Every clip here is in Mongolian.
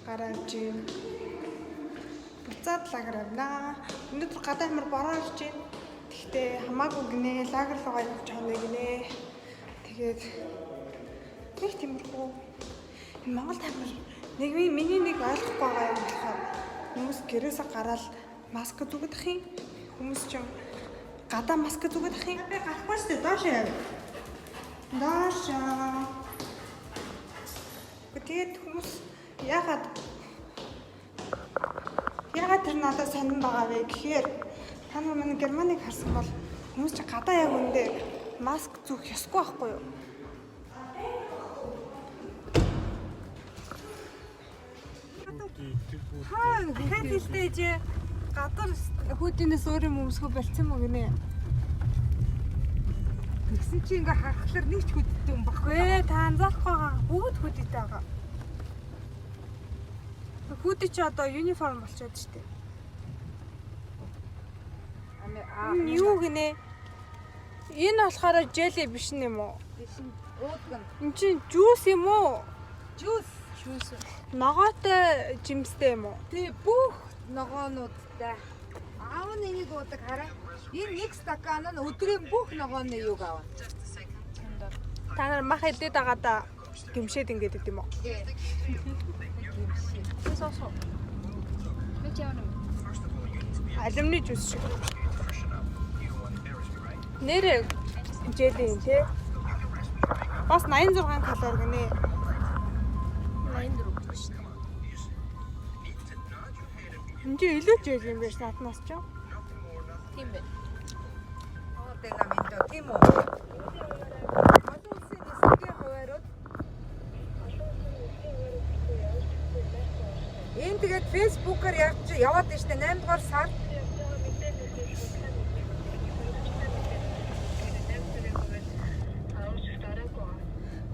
гараа авч юм. Буцаад лагер авнаа. Өнөөдөр гадаа амар бороо ирж байна. Гэхдээ хамаагүй гинэ, лагер руугаа явж байгаа гинэ. Тэгээд нэг тиймэрхүү Монгол тамир нэг миний нэг ойлгохгүй байгаа юм болохоор хүмүүс гэрээсээ гараад маск зүгэх юм. Хүмүүс ч гадаа маск зүгэх юм. Би гарахгүй шүү дээ. Доош яав. Доош. Тэгээд хүмүүс яагаад тэр надад сонирн байгаа вэ гэхээр та нар манай Германыг харсан бол хүмүүс ч гадаа яг үндэ маск зүгэх ёсгүй байхгүй юу? Дахиад хэлдэж гадар хүүдинээс өөр юм өмсгөө болцсон мó гинэ. Тэгсэн чи ингээ харахаар нэг ч хүүдтэй юм баггүй. Та анзаарахгүй байгаа. Бүгд хүүдтэй байгаа. Хүүдий чи одоо юниформ болчиход штэ. Юу гинэ? Энэ болохоор желли биш юм уу? Биш. Уудган. Энд чинь жуус юм уу? Жуус. Ногоотой жимстэй юм уу? Тий, бүх ногоонуудтай. Аав нь энийг уудаг хараа. Энэ нэг стакан нь өдрийн бүх ногооны юг аваа. Та нар мах идээд байгаа да гимшээд ингээд идэм юм уу? Тий. Сосо. Алюминий жуус шиг. Нэр желли юм тий. Бас 86 калори гинэ. 84 гэж шүү дээ. Энд илүү жил юм биш наднаас ч. Тийм бэ. Орденаменто тийм үү? Олон улсын нисгийн хуваарууд энэ тэгээд фэйсбүүкээр яваад штэ 8 дугаар сард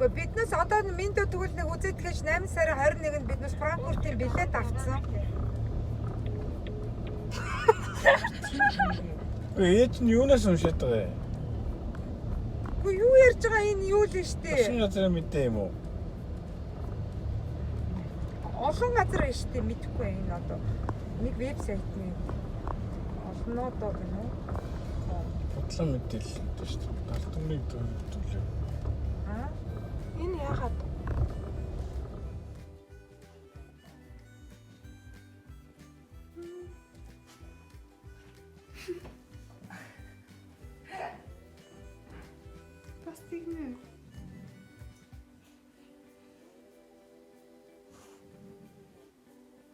биднес одоо минь тэгвэл нэг үзээд тэгэж 8 сарын 21-нд биднес Франкфуртын билет авцсан. Ээж нь юунаас уншаад байгаа юм? Гэхдээ юу ярьж байгаа энэ юу л штэ. Олон газар мэдээ юм уу? Олон газар штэ мэдэхгүй энэ одоо. Нэг вебсайтны олноо доо гэнэ үү? Бодлоо мэдээлэл гэдэг шүү дээ. Галтгоныг төлөв. Энэ яагаад? Бас тийм.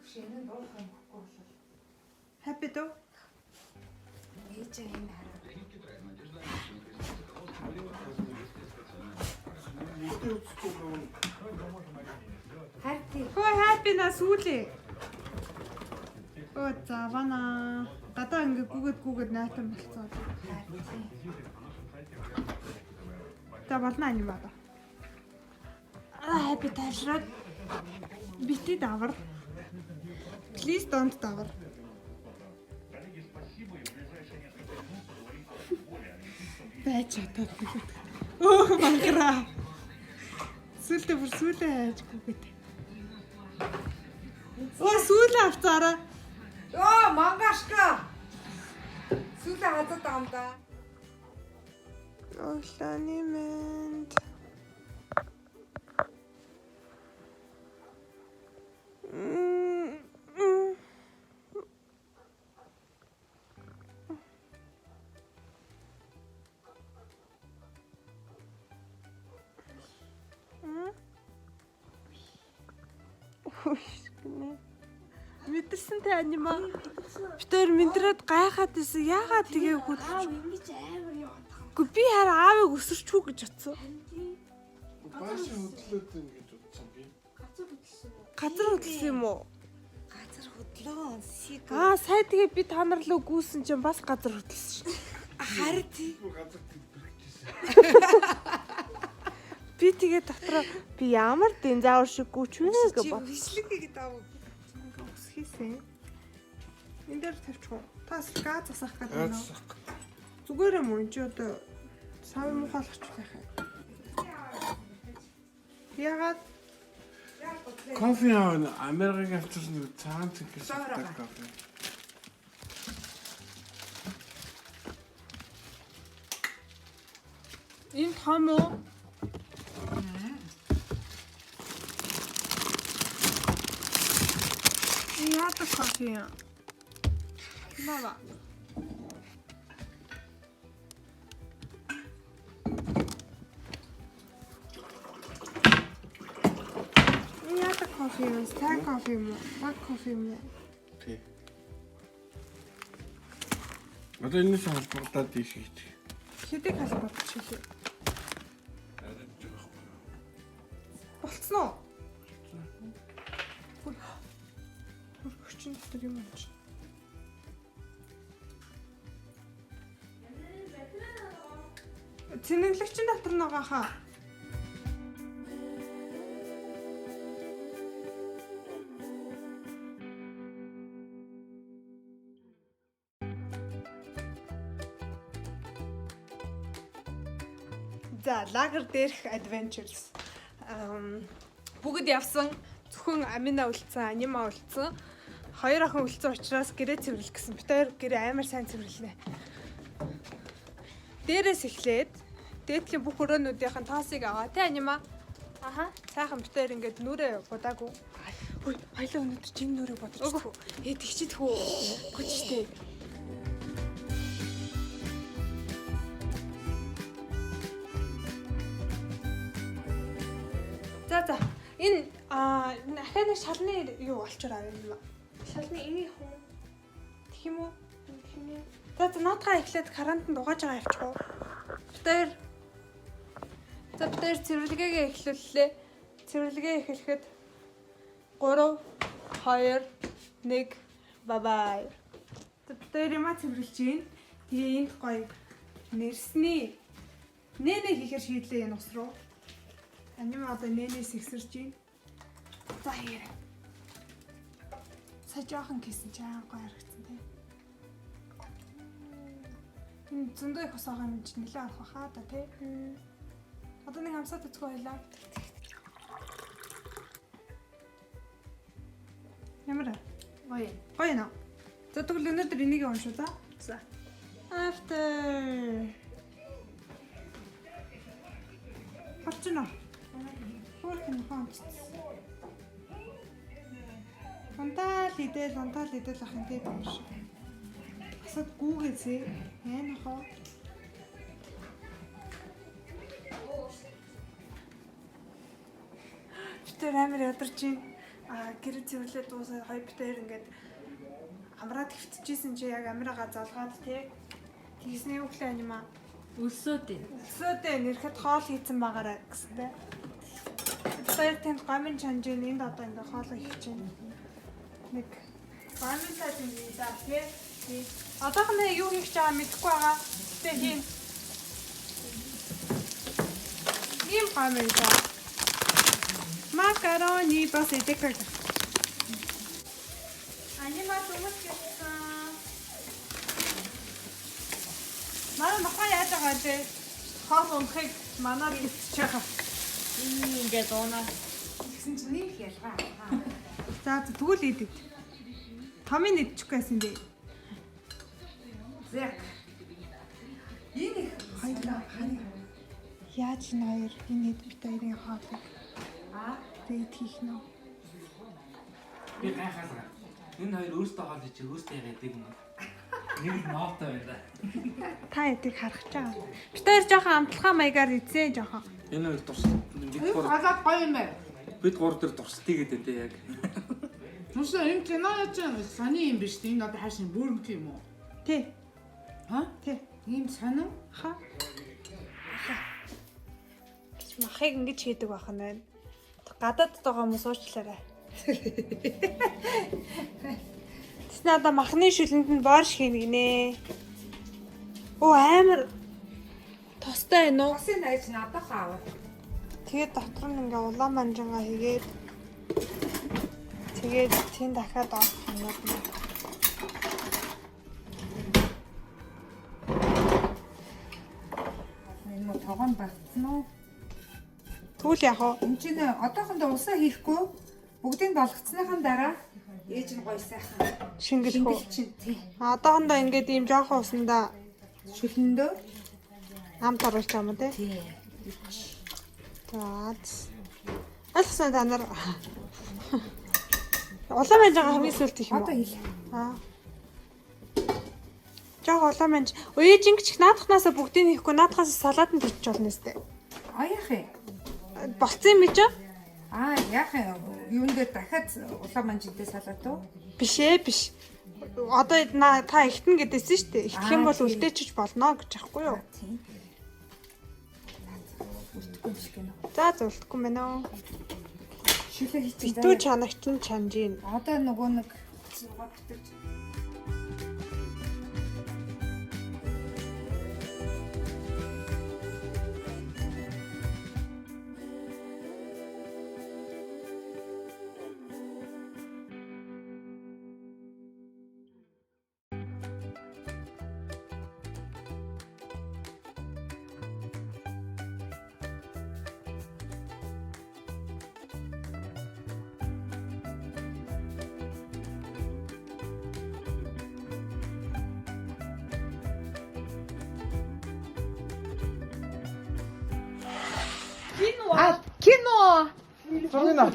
Шинэ дуулах юм гэхгүй бол. Happy дөө? Ээж энэ хараа. Хөө happy на сүүлээ. Оо завана. Гадаа ингээ гүгэд найтан болцоо. Та болно ани бата. Happy ташраад бити давар. Please don't давар. Бай чатаад гүгэд. Оо мангара. Сүлдээ бүр сүлээ хайж гүгэд. Оо сүлээ авцаараа. Оо мангашка. Сүлээ хазаад байгаа юм да. Ошланимент. Мэдэрсэн тэ анима. Битээр мэдрээд гайхаад байсан. Яагаад тэгээ хөлж. Ингэж амар яваад байгаа. Гэхдээ би хараа аавыг өсөрчүү гэж бодсон. Баашин хөдлөөд юм гэж бодсон би. Газар хөдлсөн юм уу? Газар хөдлөө. Сиг. Сая тэгээ би та нар лөө гүйсэн чинь бас газар хөдлсөн шүү. Харин тий. Газар тэмбэрчээсэн. Би тэгээ дотроо би ямар дэн заавар шиг гүйч вэ гэж бод. Бичлэг хийгээд аав. Хийсэн. Энд дээр тавьчих. Та газ засах гэдэг юм уу? Зүгээр юм уу? Энд чи одоо сав мухалгач байх юм. Ягаад Кофе Америкийн авчирсан нэг цагаан цэнхээс авдаг кофе. Энэ том уу? Яадаг кофе юм? Мава. Яадаг кофе юм? Стай кофе юм уу? Баг кофе юм уу? Тий. Одоо энэс холбогдоод ийш гэж. Хэдийг холбогдож хэлээ. Болцсон уу? Хөргөчн дотор юм байна. Цэнэглэгчэн дотор байгаа хаа. За, лагер дээрх adventures. Бүгд явсан. Зөвхөн Амина үлдсэн, Анима үлдсэн. Хоёр охин үлдсэн учраас гэрээ цэвэрлэх гэсэн. Би хоёр гэрээ амар сайн цэвэрлэнэ. Дээрээс эхлээд дээдлийн бүх өрөөнүүдийн тоосыг аваа. Тэ Анима? Аха. Сайхан би хоёр ингээд нүрээ будаагүй. Хөөе, хоёлаа өнөдөр чинь нүрээ бодож тхүү. Тэгчихэд хөө. Гүчтэй. За. Энэ ахаа нэг шалны юу болчоор авъя юм ба. Шалны энийг хөө. Тэг юм уу? За наадгаа эхлээд карантин дугааж байгаа явчих уу? Битээр цэвэрлэгээ эхлүүллээ. Цэвэрлэгээ эхлэхэд 3 2 1 бай. Битээр юм цэвэрлж гин. Тэгээ энд гоё нэрсний нэнэ хийхээр шийдлээ энэ ус руу. Анима одоо нэнээс ихсэрж гин. За хийрэ. Сажаахан хийсэн чи гоё харагдсан тийм. Энэ зөндөө их ус байгаа юм чи нэлээ авах хаа та тийм. Одоо нэг хамсаад үзгүй байлаа. Ямар гоё нөө. За тэгвэл өнөөдөр энийг уншуу за. За. After. Хачна. Хөрхөн хонц. Фантал идэл ах юм тийм юм шиг. Асад гүүгээсээ яана хоо. Битэр амар ядарч юм. Гэрээ цэвэрлээд дуусаад хоёр битэр ингээд амраад хөвтчихсэн чи яг амраага залгаад тий. Тэгснээ өглөө анима Өсөөдөө нэрхэд хоол хийцэн байгаараа гэстэй. Тэр тэнд гомын чанжийн энд одоо ингээ хоол хийх чинь. Нэг гомын цаашин даа тий. Одоохондоо юу хийх гэж байгаа мэдэхгүй байгаа. Тэ хийн. Ийм гомын даа. Макарони бас идэхэг. Анима томос гэсэн. Манай нохоо яаж байгаа те хоол унахыг манаар идчих байгаа. Ингээд уунаа. Тэгсэн чинь нэг ялгаа. За тэгвэл идэв. Томын идчихгүй байсан дээ. Зэг. Энэ хоёлаа яаж энэ хоёр энэ бит хоёрын хоолыг тэгээд хийх нэ. Би гайхалгаа. Энэ хоёр өөртөө хоол хийж өөртөө яадаг юм. Нэг л ноотой байна. Та эдийг харах чаа. Бид хоёр жоохон амтлахаа маягаар эзээ жоохон. Энэ хоёр дурс. Хагаад гоё юм байна. Бид гур дээр дурсдгийг гэдэг дээ яг. Түншээ энэ кино яаж сони юм биш тийм одоо хаашаа бүрмт юм уу? Тий. Ха? Тий. Ийм сонио? Ха. Гэж махыг ингэж хийдэг байх нь байна. Гадаад байгаа хүмүүс уучлаарай. Тэс надаа махны шүлэнд нь борш хийнэ гинэ. Оо амар тостой байна уу? Тосын найз надад аав. Тэгээд дотор нь ингээ улаан манжингаа хийгээд тэгээд тэн дахиад авах юмнууд нь. Энэ мо тогоон багцсан уу? Тэгвэл яах вэ? Энд чинь одоохондоо усаа хийхгүй бүгдийг болгоцсныхан дараа ээж нь гоё сайхан Шингэлэх үү? чинь тий. Одоохондоо ингээд ийм жоохон усандаа Шүлэндөө амт оруулж байгаа юм тий. тий. За. Альсан та нар улаан манж байгаа хамгийн сүүлд их юм Одоо уу? хэл. Аа. Жог улаан манж. Ээж ингэж наадахнаасаа бүгдийг хийхгүй наадахаас салаад нь төрчих болно өстэй. А яах вэ? Болцсон юм чи? А яах вэ? Юун дээр дахиад улаан манжинтэй салаад уу? Биш ээ биш. Одоо та ихтэн гэдээсэн шүү дээ. Ихтэх юм бол үлдээчиж болно гэж аахгүй юу? Тийм. Үлдэхгүй биш гэнэ. За зөвлөхгүй мэнэ. Шүлээ хийчих. Битүү чанагч нь чанж ийн. Одоо нөгөө нэг цугаа битэрч. Кино. Зогино.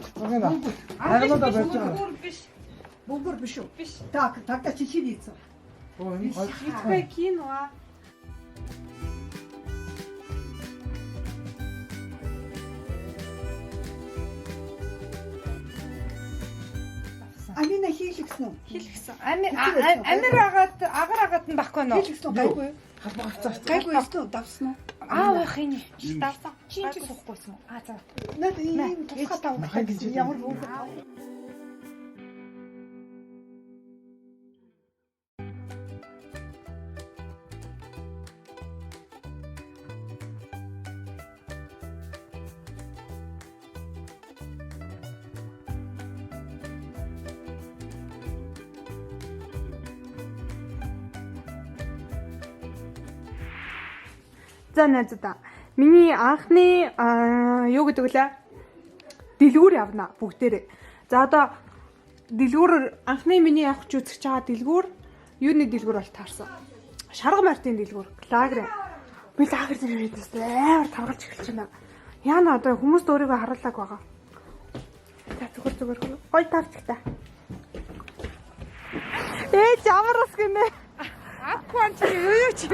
Харагнуудаа барьж байгаа. Бомбор биш үү? Биш. Так, тогда чечевица. Оо энэ гоё. Ихтэй кино аа. Амина хийлгсэн үү? Хэлгсэн. Амир агаар нь баггүй нөө. Хийлгсэн үү? Гайгүй. Халбаа хацаач. Гайгүй өстөө давсан уу? Аах энэ. Давсан. Чи энэ сухгүйсэн үү? А за. Наад ийм тусгай тавах гэсэн ямар хөөхөд тав. За найзуудаа. Миний анхны юу гэдэг лээ? Дэлгүүр явна бүгдээрээ. За одоо дэлгүүр анхны миний явах гэж үзэж байгаа дэлгүүр юуны дэлгүүр бол таарсан. Шарга мартын дэлгүүр. Лагер. Би лагер дээр мэдээс амар тавгалж эхэлж байна. Яна одоо хүмүүст өөрийгөө харуулдаг байгаа. За зүгээр. Гой таарч та. Ямар ус гинэ? Акван чи юу чи?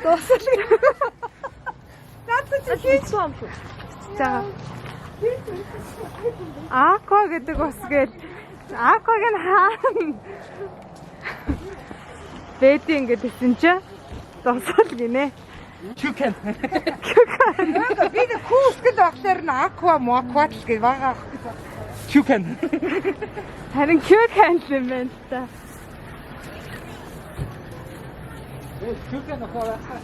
Дуусал. Наац чи хийж байгаа. За. Ако гэдэг ус гээд Аког нь хаана? Бэдин гэдсэн чи дуусал гинэ. Чүкэн. Би нэг хүүсгэд багтаар н аква мокват л гэж байгаа. Чүкэн. Харин кюкэн юм байна та. Чүкэн ахаа.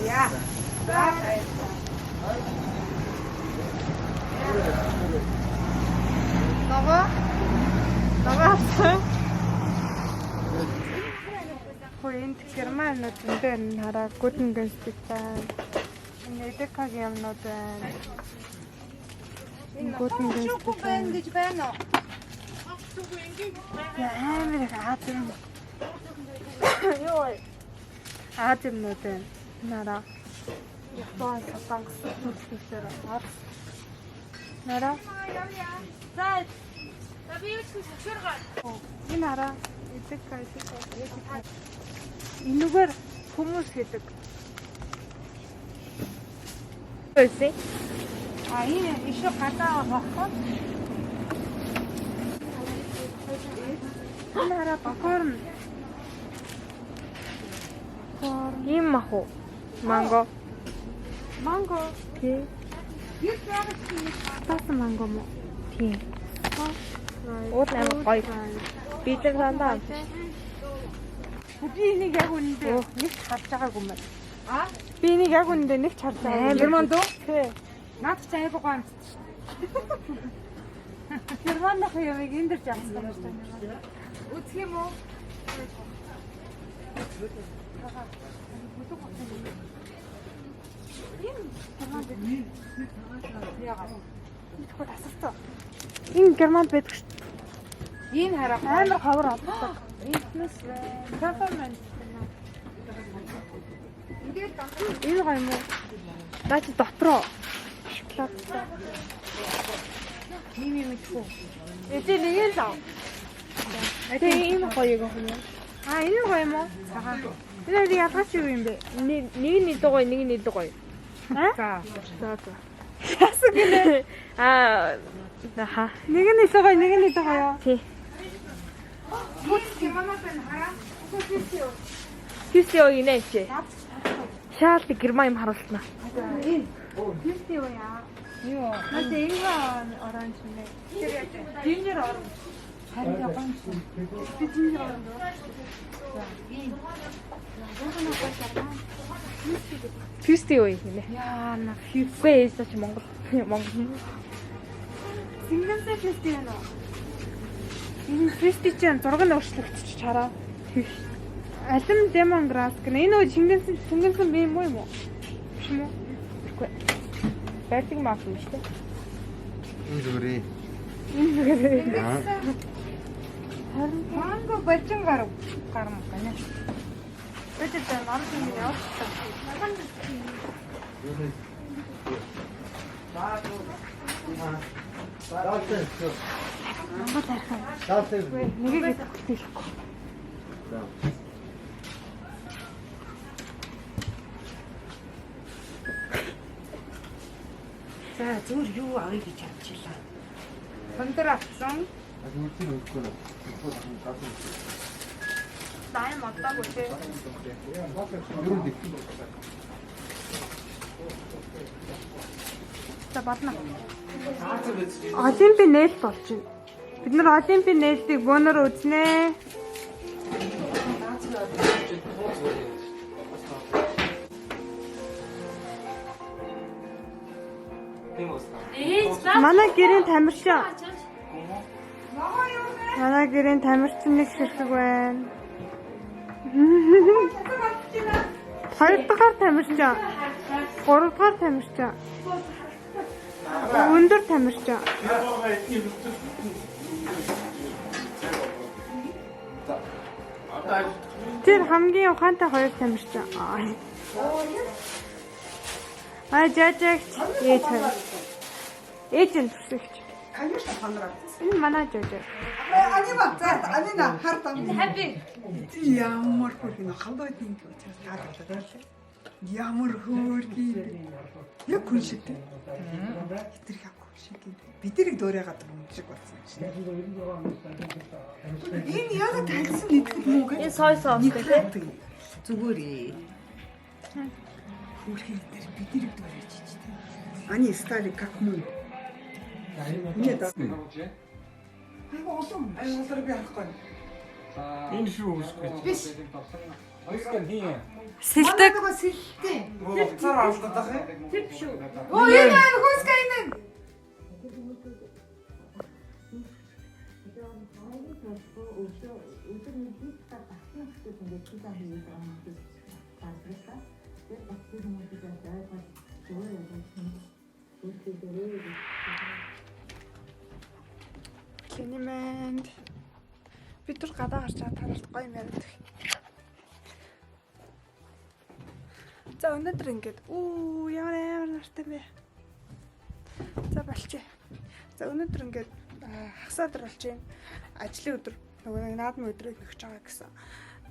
Ja. Нага. Хөрөнд германууд энэ хараа гүдэн гэнстэй. Энэ электрик юмнууд байна. Гүдэн гэнстэй гэж байна уу? амар хаадсан. Йой. Хаадсан байна. Нара. Япон сатанг сүлсээр ар. Нара. За. Энэ хараа электрик. Энэгээр хүмүүс гэдэг. Өсөө. Энэ ишо гадаа багхгүй. Энэ хараа бакорн. Ийм маху. Манго. Манго. Тий. Тасан манго мо. Тий. Уут амар гоё. Бид нар сандаа. Би энийг яг үнэндээ нэг харж байгаагүй юм байна. А? Би энийг яг үнэндээ нэг харж байгаагүй. Германд уу? Тий. Наад чи айгуу гоо амт. Германд хоёрыг энэ дэр жаасан юм байна. Үзэх юм уу? Энэ германд байдаг шүү дээ. Энэ хараа Амар ховор олдог. инфнес перформанс. Энэ гоё юм уу? Даач дотроо шоколадтай. Ийм юм итгэв. Эцэг нэг л ав. Тэгээ энэ гоё юм. Энэ гоё юм уу? Цагаан. Энэ ялгаач юу юм бэ? Нэг нь илүү гоё, нэг нь илүү гоё. За. Яасан гинэ? Нэг нь илүү гоё, нэг нь илүү гоё. Тий. Хисээ инээ чи. Шаал герман юм харуултна. Энэ. Юуст юу яа? Юу? Нас энэ оранж нэ. Жинжер оранж. Харин оранж. Жинжер оранж. Фьюсти юу юм бэ? Яа на фьюз. Үгүй ээ, чи Монгол. Сингапур фьюз юм уу? Энэ фьюсти чинь зураг нь өөрчлөгдчих чараа. Алим демон грасс гэнэ. Энэ үү шингэнсэн би юм уу? Биш юм уу? Үгүй. Байтиг маф юм шүү дээ. Энэ зүрий. Манго бачин гарам гэнэ. Өдөр дээр орж ирэх юм явуулсан. Нэгийг хэлэхгүй. За зүгээр юу авъя гэж бодчихлаа. Хондор авсан. Дай модтаагүй тий. За бадна. Олимпийн нээлт болж байна. Бид нар олимпийн нээлтийг бөөнөр үзнэ. Манай гэрийн тамирчин. Манай гэрийн тамирчин нэг ширхэг байна. Хоёр дахь тамирчин. Гурав дахь тамирчин. Өндөр тамирчин. Тэр хамгийн ухаантай хоёр тамирчин. Жажагч ээж хоёр. Ээж нь төсөгч. Конечно, понравится. Энэ манай жажаг. Анима, Анина, хартам. Happy. Ямар хөргөн халдаад ингэ учраас тааруулаад. Ямар хөргий. Яг хүн шиг тийм. Хитрх авах шиг юм. Бидэрийг дөөрөөгаад юм шиг болсон чинь. Энэ яг тагсан нэгтгэл мүү гэж. Энэ сой соус тийм. Зүгээр ээ. Хөрхий дээр бидэрийг дөөрөөж чи тийм. Ани стали как мы. Нет, да. Айлгал би харахгүй. Энэ шүү үсгүй. Биш. Ойскон хин. Сэлдэг. Нөгөө сэлтэй. Уцаар алдаад байгаа юм. Тэп шүү. Оо энэ хөөскай энэ. Кинемэнд. Бид түр гадаа гарч байгаа танарт гоё юм яриад. За өнөөдөр ингээд ямар нартай бэ? За болчих. За өнөөдөр ингээд хагас өдөр болж байна. Ажлын өдөр нөгөө наадмын өдрийг нөхж байгаа гэсэн.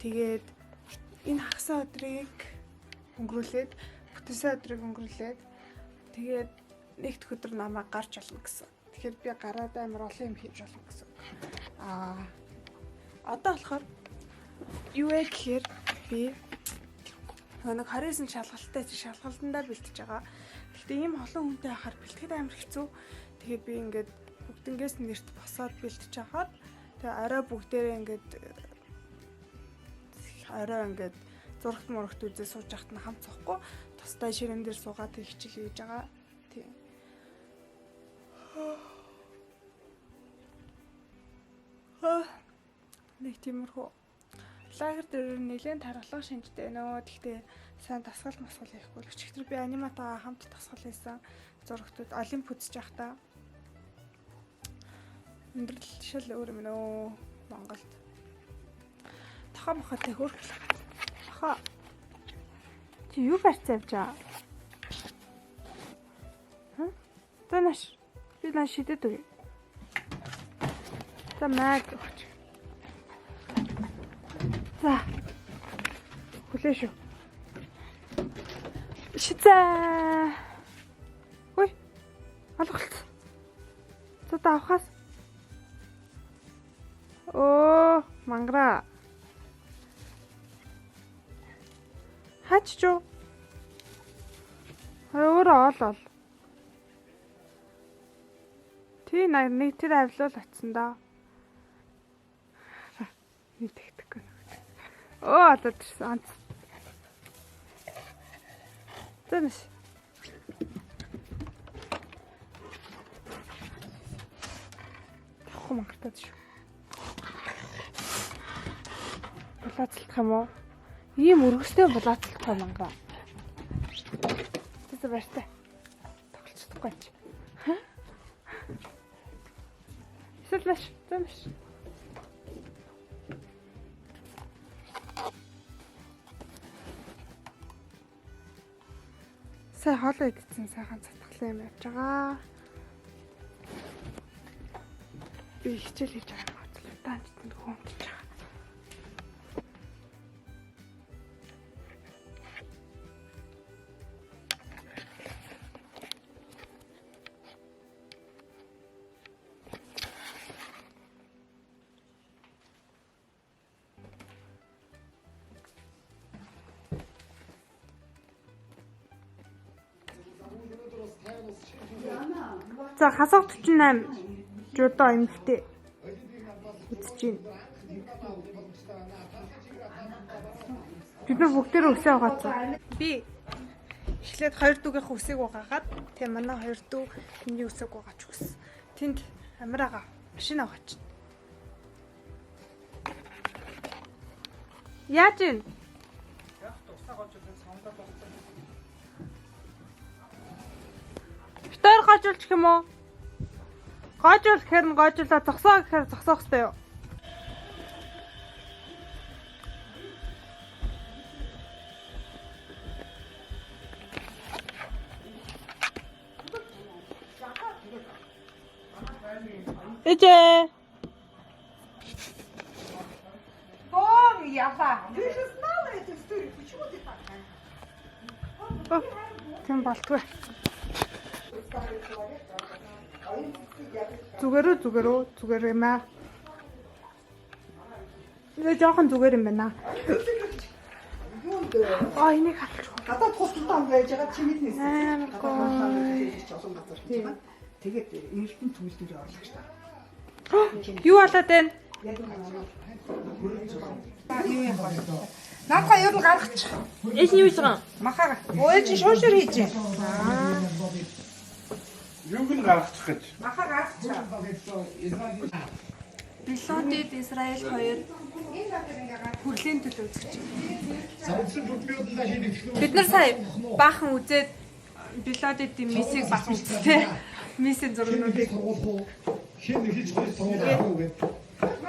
Тэгээд энэ хагас өдрийг өнгөрүүлээд бүтэнсэ өдрийг өнгөрүүлээд тэгээд нэгд өдөр намайг гарч олно гэсэн. Тэгэхээр би гараад амар олон юм хийж болно гэсэн. Одоо болохоор юу вэ гэхээр би нэг 29 шалгалттай шалгалтандаа бэлтэж байгаа. Гэхдээ ийм олон хүнтэй хахаар бэлтгэхэд амар хэцүү. Тэгээд би ингээд бүгднгээс нэрт босоод бэлтэж хагаад тэгээ орой бүгдээрээ ингээд зурагт мурагт үзээ сууж яхад нь хамт цохгүй тустай ширээн дээр суугаад хичээл хийж байгаа. Тийм. Нэг тиймэрхүү. Лагер дээр нэлээд тархалга шинжтэй нөө. Тэгтээ сайн дасгал масгал хийхгүй л өчигдөр би аниматагаа хамт дасгал хийсэн. Зурагтууд олимп үзэж явахдаа өндөрлөл шил өөр юм нөө Монголд. Тахаа махатай хөрхөл. Тахаа. Чи юу барьцаа авч аа? Танаш. Би наа шидэд үгүй. За маг өгч. За. Хүлээ шүү. Шизээ. Ой. Алгалт. За давхаас. Оо, мангара. Хаччуу. Өөрөө оол. Тий нэг тэр авлал очсон да. Нэг тэгтэхгүй. Оо одоо тэрсэн анц. Тэнэс. Тахуу мангартаад шүү. Булаацлах юм уу? Ийм өргөстэй булаацлах юм мангаа. Тэсэ барьтай. Тоглочихдохгүй юм чи. Сэлвэш, тэмш. Сая хоолой идсэн сайхан цатгалаа юм явж байгаа. Би хичээл хийж байгаа юм бодлоо. Таанчтанд хөмтөж байгаа. За хасах 48 жудаа эмхтэй үзэж байна. Бид нар бүгдээрээ өсөө угаацсан. Би эхлээд 2 дүүгийнх үсийг угаагаад тэг манай 2 дүү миний үсийг угаач өгсөн. Тэнд амирага машин угаач. Яаж ийн? Битээр гожуулчих юм уу? Гожуулах хэрэг нь гожуулаа, зогсоо гэхээр зогсоох хэрэгтэй юу? Эжээ. О, ява. Ты же знала эту историю. Почему ты так? Тэм болтгүй. Зүгээр юм аа. Энэ жоохон зүгээр юм байна. Энийг халчих. Гадаад хурцтай ам байж байгаа чи мэднэ. Тэгээд эрдэнэ түлс дээр орлох шүү дээ. Юу болоод байна? Наадхаа юу гаргачих. Эс нь юу юм? Махаа. Өө чи шуушэр хийж. Юуг нь гаргачих гэж. Махаа гаргачих. Билотид Израиль 2 хүрлийн төлөө үзэж байна. Бид нар сая баахан үзээд Билотидийн мисийг баахан үзтээ. Мисийн зургуудыг Şimdi hiç hoş olmadı.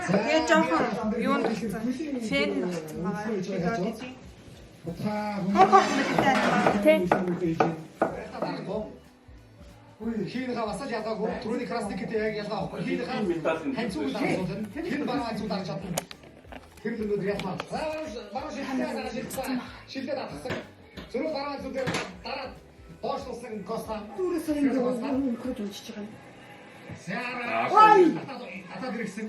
тэгээ жоохон юу нэлсэн. Фэн нэлсэн байгаа. Билотидийн хохох мэдтэй байна. Хинийхээ басаж ядаагүй түрүүний красниктэй яг ялгаа авахгүй. Хинийхээ ханцуг дарсан. Хин бараа ханцуг дарж чадсан. Тэр л өнөдөр ясмаа. Бараа шилдээ шилдээ татсан. Зөв бараа ханцуг дараа доошлуулсан коста. Дүүрээс ингэ өнгөрөж унчиж байгаа юм. Ой! Атаа дэрэгсэн.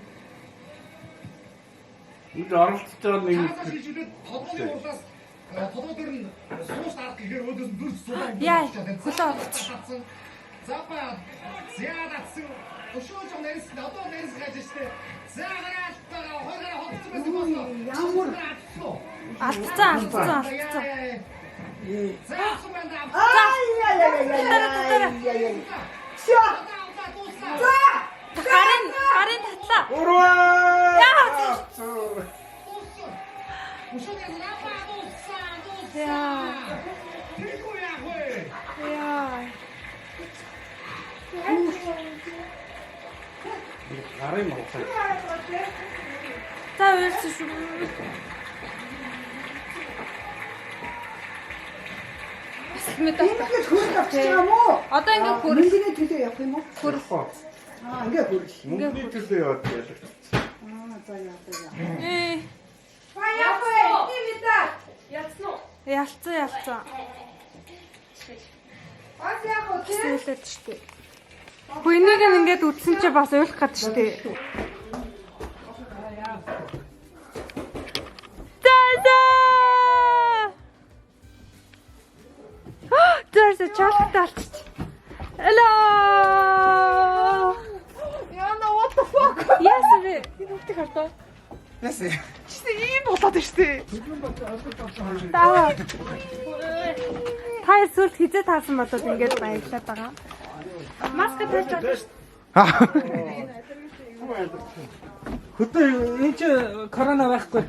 Энд оролцож байгаа нэг Тодорхой уулаас тодорхой нь суус арга гэхээр өөдөөс нь дүрс суулаа. Яа, хөлөө олцсон. Запад зяадатсан. Өшөөж нэрс одоо нэрс гаж штэ. Заагаалтаа хойгоо хоцсон байсан босно. Ямар Алдцсан. Заасан байна. Ай. Всё. Гарын татлаа. Урваа! Яа. Гарын мохоо. За уйлсан шүү. Ингэж хөрөж авчих юм уу? Одоо ингээ хөр. Мөнгөний төлөө явах юм уу? Ингээ хөрөж. Мөнгөний төлөө яваад байлаа. За яа. Ялцсан. Хэлээд штэ. Хүнийг ингээд үтсэн чи бас уйлах гээд штэ. There's a chocolate touched. Hello. Яна what the fuck? Yes, we. Ясэ. Чи ийм болоод штэ. Таа. Та эсвэл хизээ таарсан болоод ингээд баярлаад байгаа. Маска тавьж байгаа шүү. Хөтөө энэ чи корона байхгүй.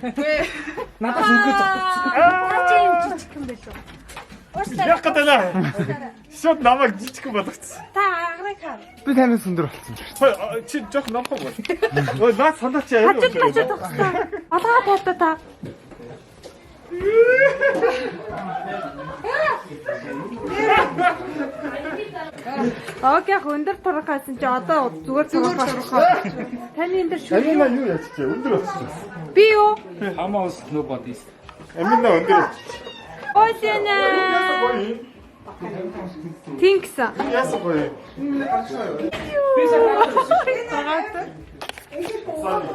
Надаас үгүй зогссон. Та чи юм жижиг юм байлоо. Яг гадаа. Шууд намайг жижиг болгоцсон. Та агрыг хаа. Би танаас өндөр болсон. Чи жоох номхоо бол. Ой, наа санаа чи аяа. Хажууд тогтсон. Алгаа болоо та. Окей, өндөр турах байсан чи одоо зүгээр турах. Таны энэ дэр шүү. Амина юу яач чи өндөр болсон. Би юу? Хамаас nobody. Амина өндөр. Ой сэнэ. Тинкс. Яасан гоё. Би сараа.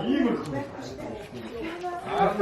Ийм. Аа.